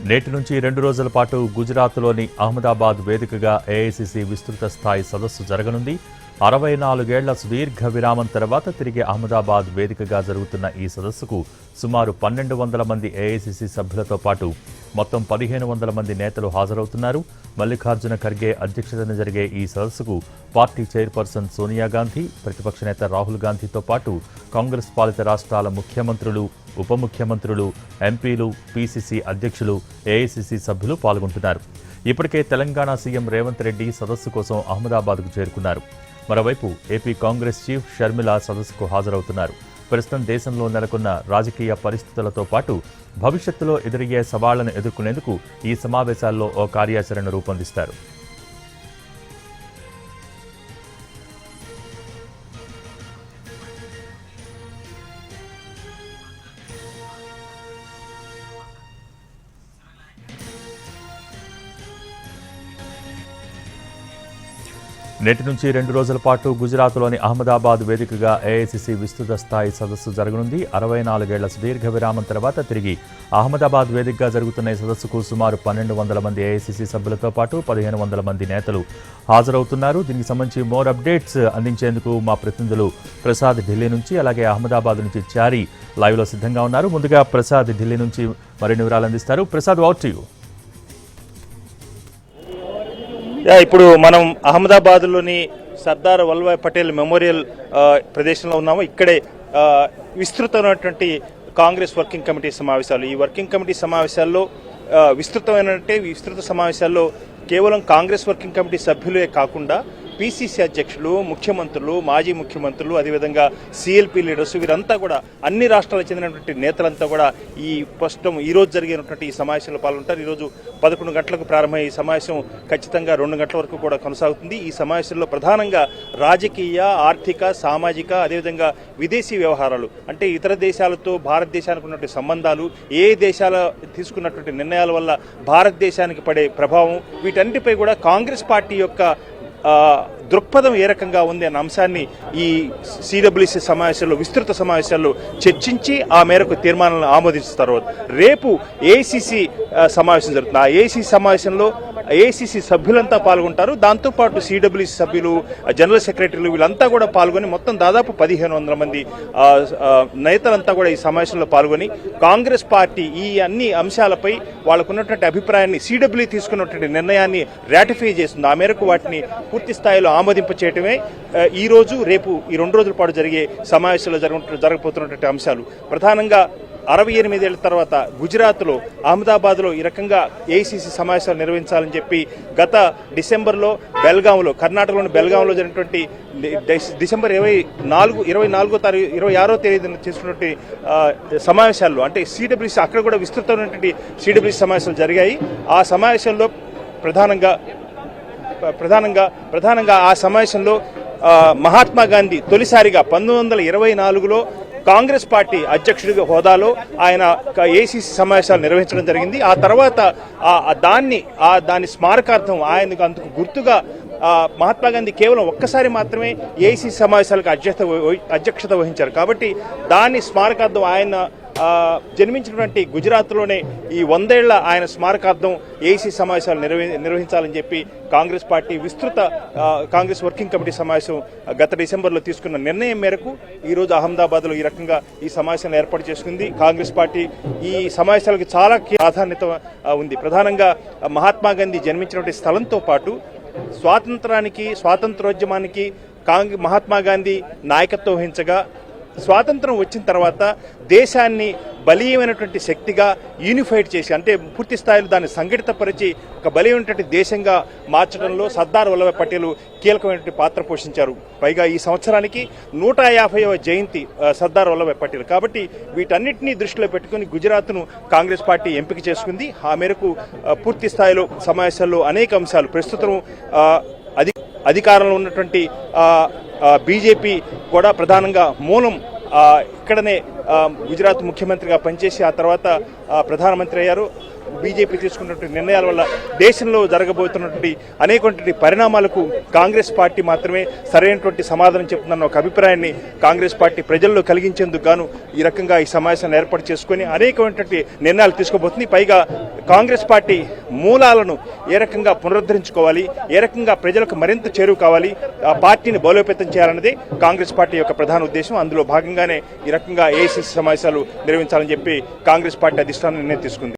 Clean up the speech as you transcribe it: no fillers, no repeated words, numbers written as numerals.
నేటి నుంచి 2 రోజుల పాటు గుజరాత్లోని అహ్మదాబాద్ వేదికగా ఏఐసీసీ విస్తృత స్థాయి సదస్సు జరగనుంది. 64 ఏళ్ల సుదీర్ఘ విరామం తర్వాత తిరిగి అహ్మదాబాద్ వేదికగా జరుగుతున్న ఈ సదస్సుకు సుమారు 1200 మంది ఏఐసీసీ సభ్యులతో పాటు మొత్తం 1500 మంది నేతలు హాజరవుతున్నారు. మల్లికార్జున ఖర్గే అధ్యక్షతన జరిగే ఈ సదస్సుకు పార్టీ చైర్పర్సన్ సోనియా గాంధీ, ప్రతిపక్ష నేత రాహుల్ గాంధీతో పాటు కాంగ్రెస్ పాలిత రాష్ట్రాల ముఖ్యమంత్రులు, ఉప ముఖ్యమంత్రులు, ఎంపీలు, పీసీసీ అధ్యక్షులు, ఏఐసీసీ సభ్యులు పాల్గొంటున్నారు. ఇప్పటికే తెలంగాణ సీఎం రేవంత్ రెడ్డి సదస్సు కోసం అహ్మదాబాద్కు చేరుకున్నారు. మరోవైపు ఏపీ కాంగ్రెస్ చీఫ్ షర్మిల సదస్సుకు హాజరవుతున్నారు. ప్రస్తుతం దేశంలో నెలకొన్న రాజకీయ పరిస్థితులతో పాటు భవిష్యత్తులో ఎదురయ్యే సవాళ్లను ఎదుర్కొనేందుకు ఈ సమావేశాల్లో ఓ కార్యాచరణ రూపొందిస్తారు. నేటి నుంచి 2 రోజుల పాటు గుజరాత్లోని అహ్మదాబాద్ వేదికగా ఏఐసీసీ విస్తృత స్థాయి సదస్సు జరగనుంది. 64 ఏళ్ల సుదీర్ఘ విరామం తర్వాత తిరిగి అహ్మదాబాద్ వేదికగా జరుగుతున్న ఈ సదస్సుకు సుమారు 1200 మంది ఏఐసీసీ సభ్యులతో పాటు 1500 మంది నేతలు హాజరవుతున్నారు. దీనికి సంబంధించి మోర్ అప్డేట్స్ అందించేందుకు మా ప్రతినిధులు ప్రసాద్ ఢిల్లీ నుంచి, అలాగే అహ్మదాబాద్ నుంచి చారి లైవ్లో సిద్ధంగా ఉన్నారు. ముందుగా ప్రసాద్ ఢిల్లీ నుంచి మరిన్ని వివరాలు అందిస్తారు. Prasad, over to you. ఇప్పుడు మనం అహ్మదాబాద్లోని సర్దార్ వల్లభాయ్ పటేల్ మెమోరియల్ ప్రదేశంలో ఉన్నాము. ఇక్కడే విస్తృతమైనటువంటి కాంగ్రెస్ వర్కింగ్ కమిటీ సమావేశాలు. ఈ వర్కింగ్ కమిటీ సమావేశాల్లో విస్తృత సమావేశాల్లో కేవలం కాంగ్రెస్ వర్కింగ్ కమిటీ సభ్యులే కాకుండా పీసీసీ అధ్యక్షులు, ముఖ్యమంత్రులు, మాజీ ముఖ్యమంత్రులు, అదేవిధంగా సిఎల్పీ లీడర్స్, వీరంతా కూడా అన్ని రాష్ట్రాలకు చెందినటువంటి నేతలంతా కూడా ఈ రోజు జరిగినటువంటి ఈ సమావేశంలో పాల్గొంటారు. ఈరోజు 11 గంటలకు ప్రారంభమయ్యే ఈ సమావేశం ఖచ్చితంగా 2 గంటల వరకు కూడా కొనసాగుతుంది. ఈ సమావేశంలో ప్రధానంగా రాజకీయ, ఆర్థిక, సామాజిక, అదేవిధంగా విదేశీ వ్యవహారాలు, అంటే ఇతర దేశాలతో భారతదేశానికి ఉన్నటువంటి సంబంధాలు, ఏ దేశాల తీసుకున్నటువంటి నిర్ణయాల వల్ల భారతదేశానికి పడే ప్రభావం, వీటన్నిటిపై కూడా కాంగ్రెస్ పార్టీ యొక్క దృక్పథం ఏ రకంగా ఉంది అన్న అంశాన్ని ఈ సిడబ్ల్యూసీ సమావేశాల్లో, విస్తృత సమావేశాల్లో చర్చించి ఆ మేరకు తీర్మానాలను ఆమోదిస్తారు. రేపు ఏఐసీసీ సమావేశం జరుగుతుంది. ఆ ఏఐసీసీ సమావేశంలో ఏఐసీసీ సభ్యులంతా పాల్గొంటారు. దాంతోపాటు సిడబ్ల్యూసీ సభ్యులు, జనరల్ సెక్రటరీలు, వీళ్ళంతా కూడా పాల్గొని మొత్తం దాదాపు 1500 మంది నేతలంతా కూడా ఈ సమావేశంలో పాల్గొని కాంగ్రెస్ పార్టీ ఈ అన్ని అంశాలపై వాళ్ళకున్నటువంటి అభిప్రాయాన్ని, సిడబ్ల్యూ తీసుకున్నటువంటి నిర్ణయాన్ని రాటిఫై చేస్తుంది. ఆ మేరకు వాటిని పూర్తి స్థాయిలో ఆమోదింప చేయటమే ఈ రోజు, రేపు ఈ 2 రోజుల పాటు జరిగే సమావేశంలో జరగబోతున్నటువంటి అంశాలు. ప్రధానంగా 68 ఏళ్ల తర్వాత గుజరాత్లో అహ్మదాబాద్లో ఈ రకంగా ఏఐసీసీ సమావేశాలు నిర్వహించాలని చెప్పి గత డిసెంబర్లో బెల్గాంలో, కర్ణాటకలోని బెల్గాంలో జరిగినటువంటి డిసెంబర్ 26వ తేదీన చేసుకున్నటువంటి సమావేశాల్లో, అంటే సిడబ్ల్యూసీ అక్కడ కూడా విస్తృతమైనటువంటి సిడబ్ల్యూసీ సమావేశాలు జరిగాయి. ఆ సమావేశంలో ప్రధానంగా ఆ సమావేశంలో మహాత్మా గాంధీ తొలిసారిగా 1924లో కాంగ్రెస్ పార్టీ అధ్యక్షుడిగా హోదాలో ఆయన ఏఐసీసీ సమావేశాలు నిర్వహించడం జరిగింది. ఆ తర్వాత దాని స్మారకార్థం, ఆయనకు అందుకు గుర్తుగా మహాత్మా గాంధీ కేవలం ఒక్కసారి మాత్రమే ఏఐసీసీ సమావేశాలకు అధ్యక్షత వహించారు. కాబట్టి దాని స్మారకార్థం, ఆయన జన్మించినటువంటి గుజరాత్లోనే ఈ 100 ఏళ్ల ఆయన స్మారకార్థం ఏఐసీ సమావేశాలు నిర్వహించాలని చెప్పి Congress party Congress working committee సమావేశం గత డిసెంబర్లో తీసుకున్న నిర్ణయం మేరకు ఈరోజు అహ్మదాబాద్లో ఈ రకంగా ఈ సమావేశాన్ని ఏర్పాటు చేసుకుంది. కాంగ్రెస్ పార్టీ ఈ సమావేశాలకు చాలా ప్రాధాన్యత ఉంది. ప్రధానంగా మహాత్మా గాంధీ జన్మించినటువంటి స్థలంతో పాటు స్వాతంత్రోద్యమానికి మహాత్మా గాంధీ నాయకత్వం వహించగా, స్వాతంత్రం వచ్చిన తర్వాత దేశాన్ని బలీయమైనటువంటి శక్తిగా యూనిఫైడ్ చేసి, అంటే పూర్తి స్థాయిలో దాన్ని సంఘటితపరిచి ఒక బలీయమైనటువంటి దేశంగా మార్చడంలో సర్దార్ వల్లభాయ్ పటేల్ కీలకమైనటువంటి పాత్ర పోషించారు. పైగా ఈ సంవత్సరానికి 150వ జయంతి సర్దార్ వల్లభాయ్ పటేల్. కాబట్టి వీటన్నిటినీ దృష్టిలో పెట్టుకుని గుజరాత్ను కాంగ్రెస్ పార్టీ ఎంపిక చేసుకుంది. ఆ మేరకు పూర్తి స్థాయిలో సమావేశాల్లో అనేక అంశాలు, ప్రస్తుతం అధికారంలో ఉన్నటువంటి బీజేపీ కూడా ప్రధానంగా మూలం ఇక్కడనే గుజరాత్ ముఖ్యమంత్రిగా పనిచేసి ఆ తర్వాత ప్రధానమంత్రి అయ్యారు. బీజేపీ తీసుకున్నటువంటి నిర్ణయాల వల్ల దేశంలో జరగబోతున్నటువంటి అనేకటువంటి పరిణామాలకు కాంగ్రెస్ పార్టీ మాత్రమే సరైనటువంటి సమాధానం చెప్తుందన్న ఒక అభిప్రాయాన్ని కాంగ్రెస్ పార్టీ ప్రజల్లో కలిగించేందుకు గాను ఈ రకంగా ఈ సమావేశాన్ని ఏర్పాటు చేసుకుని అనేకమైనటువంటి నిర్ణయాలు తీసుకోబోతుంది. పైగా కాంగ్రెస్ పార్టీ మూలాలను ఏ రకంగా పునరుద్ధరించుకోవాలి, ఏ రకంగా ప్రజలకు మరింత చేరువ కావాలి, ఆ పార్టీని బలోపేతం చేయాలన్నది కాంగ్రెస్ పార్టీ యొక్క ప్రధాన ఉద్దేశం. అందులో భాగంగానే ఈ రకంగా ఏఐసీసీ సమావేశాలు నిర్వహించాలని చెప్పి కాంగ్రెస్ పార్టీ అధిష్టానం నిర్ణయం తీసుకుంది.